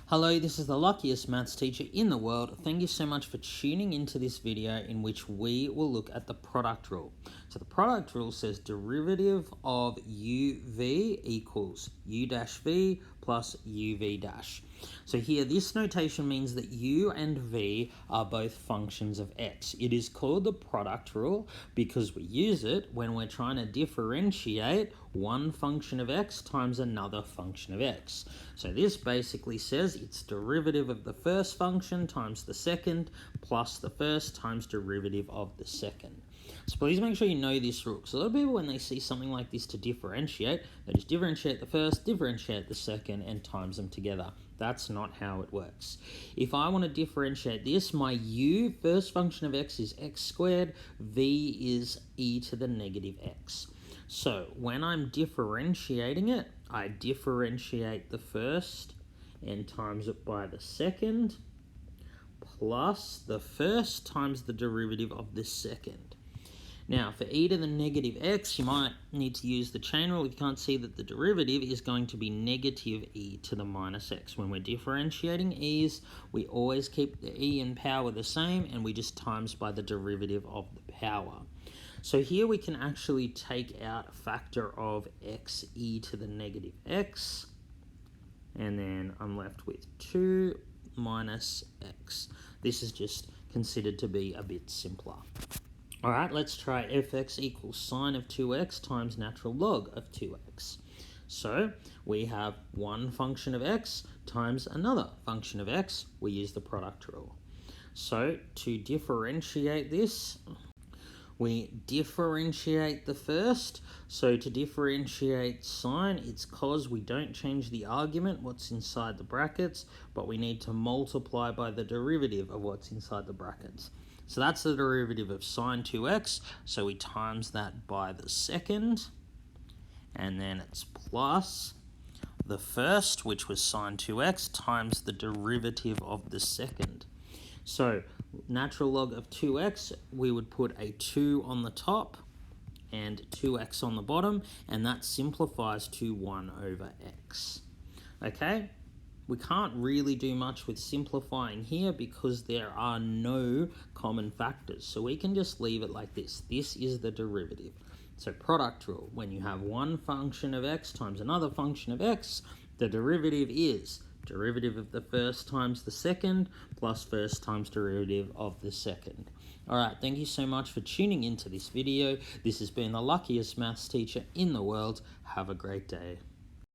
Hello, this is the luckiest maths teacher in the world. Thank you so much for tuning into this video in which we will look at the product rule. So the product rule says derivative of uv equals u dash v plus uv dash. So here this notation means that u and v are both functions of x. It is called the product rule because we use it when we're trying to differentiate one function of x times another function of x. So this basically says it's derivative of the first function times the second plus the first times derivative of the second. So please make sure you know this rule. So a lot of people, when they see something like this to differentiate, they just differentiate the first, differentiate the second, and times them together. That's not how it works. If I want to differentiate this, my u, first function of x, is x squared, v is e to the negative x. So when I'm differentiating it, I differentiate the first and times it by the second plus the first times the derivative of the second. Now, for e to the negative x, you might need to use the chain rule if you can't see that the derivative is going to be negative e to the minus x. When we're differentiating e's, we always keep the e and power the same, and we just times by the derivative of the power. So here we can actually take out a factor of x e to the negative x, and then I'm left with 2 minus x. This is just considered to be a bit simpler. Alright, let's try fx equals sine of 2x times natural log of 2x. So we have one function of x times another function of x. We use the product rule. So to differentiate this, we differentiate the first. So to differentiate sine, it's cos. We don't change the argument, what's inside the brackets, but we need to multiply by the derivative of what's inside the brackets. So that's the derivative of sine 2x, so we times that by the second, and then it's plus the first, which was sine 2x, times the derivative of the second. So natural log of 2x, we would put a 2 on the top and 2x on the bottom, and that simplifies to 1 over x. Okay? We can't really do much with simplifying here because there are no common factors. So we can just leave it like this. This is the derivative. So product rule, when you have one function of x times another function of x, the derivative is derivative of the first times the second plus first times derivative of the second. Alright, thank you so much for tuning into this video. This has been the luckiest maths teacher in the world. Have a great day.